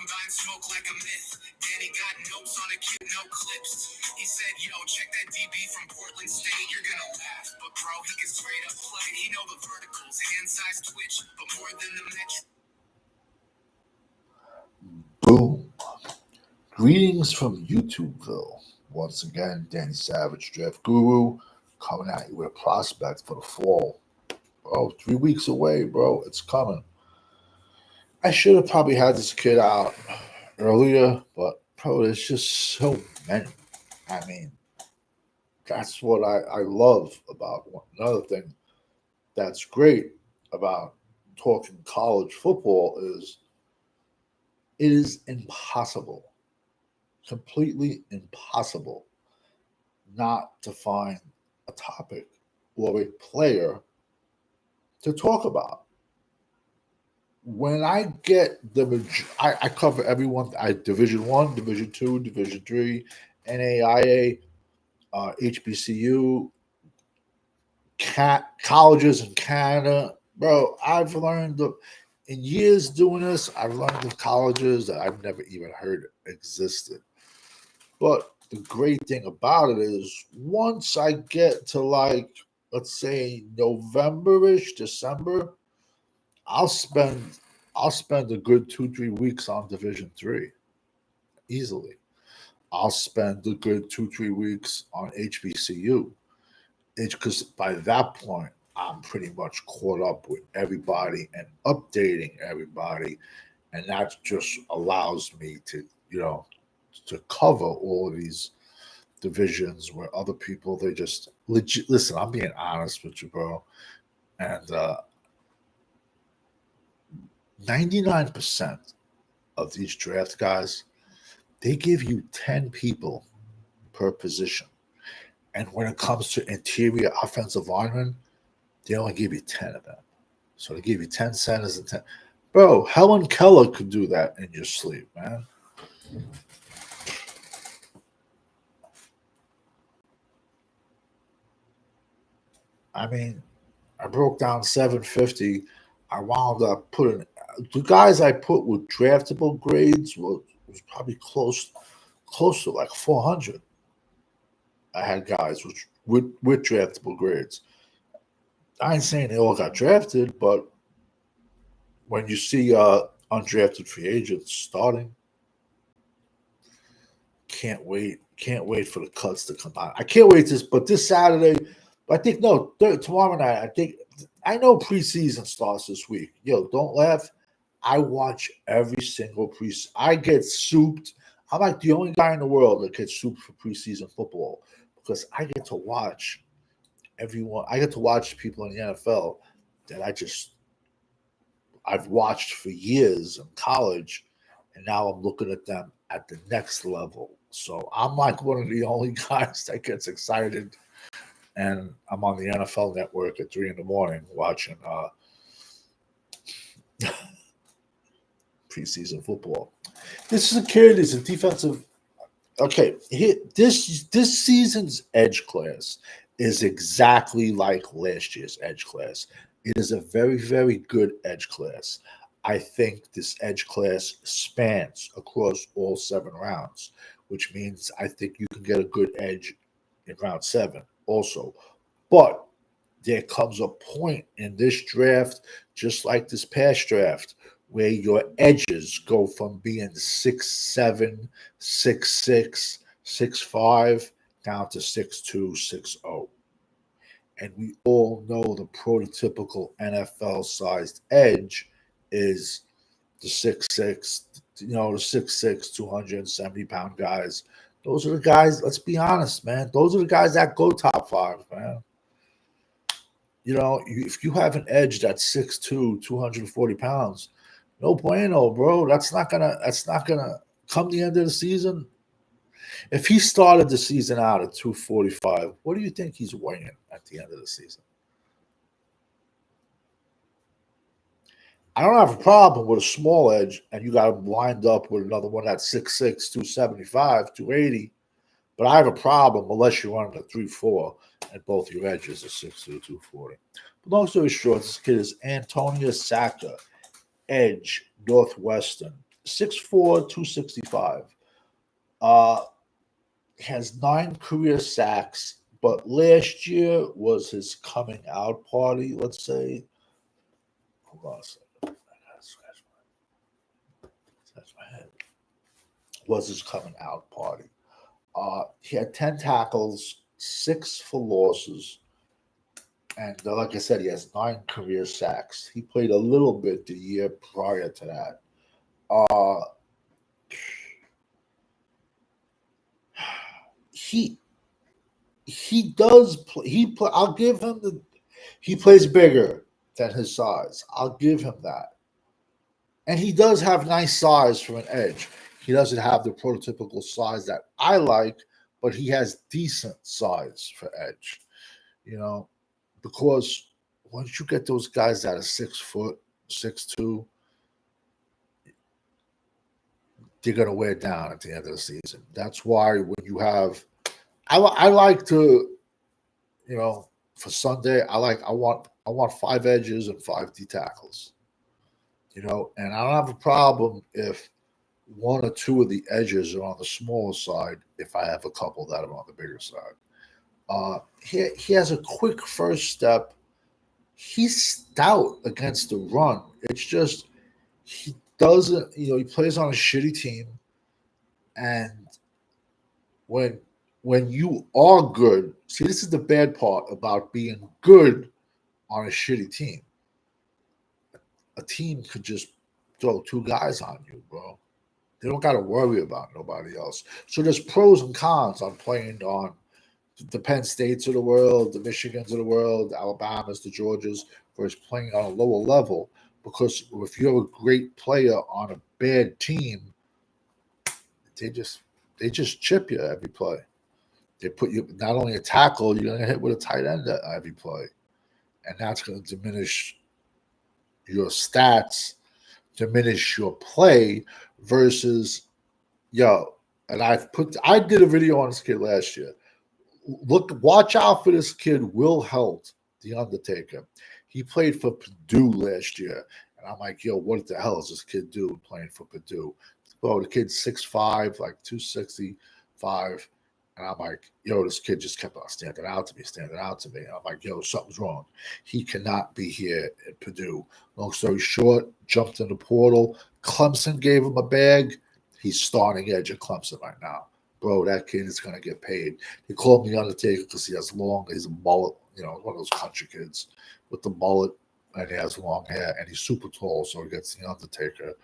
combine smoke like a myth. Danny got notes on a kid, no clips. He said, yo, check that DB from Portland State. You're gonna laugh, but bro, he can straight up play. He know the verticals, hand size twitch, but more than the metric. Boom. Greetings from YouTubeville. Once again, Danny Savage, Draft Guru, coming at you with a prospect for the fall. Bro, 3 weeks away, bro. It's coming. I should have probably had this kid out earlier, but bro, there's just so many. I mean, that's what I love about another thing that's great about talking college football is it is impossible, completely impossible, not to find a topic or a player to talk about. When I get I cover everyone. I Division One, Division Two, Division Three, NAIA, HBCU, colleges in Canada, bro. I've learned in years doing this. I've learned of colleges that I've never even heard existed. But the great thing about it is once I get to like let's say November-ish, December, I'll spend a good 2-3 weeks on Division Three easily. I'll spend a good 2-3 weeks on HBCU. It's because by that point I'm pretty much caught up with everybody and updating everybody, and that just allows me to to cover all of these divisions where other people they just legit listen. I'm being honest with you, bro, and 99% of these draft guys they give you 10 people per position. And when it comes to interior offensive linemen, they only give you 10 of them. So they give you 10 centers and 10. Bro, Helen Keller could do that in your sleep, man. I mean, I broke down 750. I wound up putting the guys I put with draftable grades was probably close to like 400. I had guys with draftable grades. I ain't saying they all got drafted, but when you see undrafted free agents starting, can't wait for the cuts to come out. I can't wait but this Saturday, I think no tomorrow night. I know preseason starts this week. Yo, don't laugh. I watch every single preseason. I get souped. I'm like the only guy in the world that gets souped for preseason football because I get to watch everyone. I get to watch people in the NFL that I've watched for years in college, and now I'm looking at them at the next level. So I'm like one of the only guys that gets excited, and I'm on the NFL Network at 3 a.m. watching preseason football. This is a kid. He's a defensive. Okay, this season's edge class is exactly like last year's edge class. It is a very, very good edge class. I think this edge class spans across all 7 rounds, which means I think you can get a good edge in round 7 also. But there comes a point in this draft, just like this past draft, where your edges go from being 6'7", 6'6", 6'5", down to 6'2", 6'0". And we all know the prototypical NFL sized edge is the 6'6", the 6'6", 270-pound guys. Those are the guys, let's be honest, man. Those are the guys that go top 5, man. If you have an edge that's 6'2", 240 pounds, no bueno, bro. That's not gonna come the end of the season. If he started the season out at 245, what do you think he's weighing at the end of the season? I don't have a problem with a small edge, and you got him lined up with another one that's 6'6", 275, 280. But I have a problem unless you're running a 3-4 and both your edges are 6'2", 240. But long story short, this kid is Antonia Saka, edge, Northwestern. 6'4", 265. Has 9 career sacks, but last year was his coming out party, let's say. Hold on a second. I gotta scratch my head. Was his coming out party. He had 10 tackles, 6 for losses, and like I said, he has 9 career sacks. He played a little bit the year prior to that. Uh, he he does play. I'll give him the. He plays bigger than his size. I'll give him that, and he does have nice size for an edge. He doesn't have the prototypical size that I like, but he has decent size for edge. You know, because once you get those guys that are 6 foot, 6'2", they're gonna wear down at the end of the season. That's why when you have, I like to, you know, for Sunday, I want 5 edges and 5 D tackles. You know, and I don't have a problem if one or two of the edges are on the smaller side. If I have a couple that are on the bigger side, he has a quick first step. He's stout against the run. It's just he doesn't. You know, he plays on a shitty team, and when when you are good, see, this is the bad part about being good on a shitty team. A team could just throw 2 guys on you, bro. They don't got to worry about nobody else. So there's pros and cons on playing on the Penn States of the world, the Michigans of the world, the Alabamas, the Georgias, versus playing on a lower level. Because if you're a great player on a bad team, they just they just chip you every play. They put you not only a tackle, you're gonna hit with a tight end at every play, and that's gonna diminish your stats, diminish your play versus yo. And I did a video on this kid last year. Watch out for this kid, Will Helt, the Undertaker. He played for Purdue last year. And I'm like, yo, what the hell is this kid doing playing for Purdue? Bro, the kid's 6'5", like 265. And I'm like, yo, this kid just kept on standing out to me, standing out to me. And I'm like, yo, something's wrong. He cannot be here at Purdue. Long story short, jumped in the portal. Clemson gave him a bag. He's starting edge at Clemson right now. Bro, that kid is going to get paid. He called me Undertaker because he's a mullet, you know, one of those country kids with the mullet, and he has long hair, and he's super tall, so he gets the Undertaker.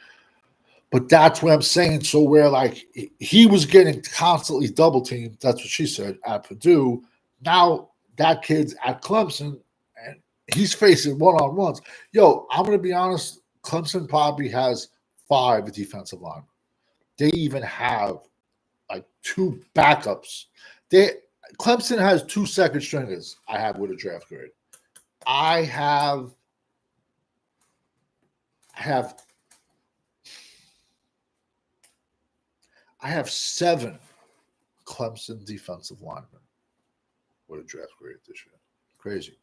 But that's what I'm saying. So where like he was getting constantly double teamed, that's what she said, at Purdue. Now that kid's at Clemson, and he's facing one-on-ones. Yo, I'm going to be honest, Clemson probably has 5 defensive linemen. They even have like 2 backups. They Clemson has 2 second stringers. I have with a draft grade. I have I have 7 Clemson defensive linemen with a draft grade this year. Crazy.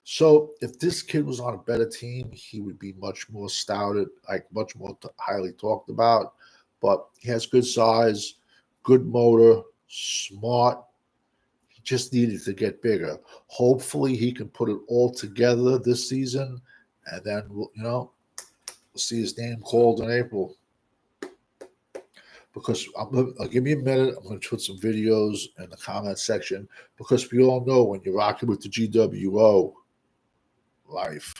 So if this kid was on a better team, he would be much more stouted, like much more highly talked about. But he has good size, good motor, smart. He just needed to get bigger. Hopefully, he can put it all together this season, and then we'll see his name called in April. Because I'll give me a minute. I'm going to put some videos in the comment section because we all know when you're rocking with the GWO life,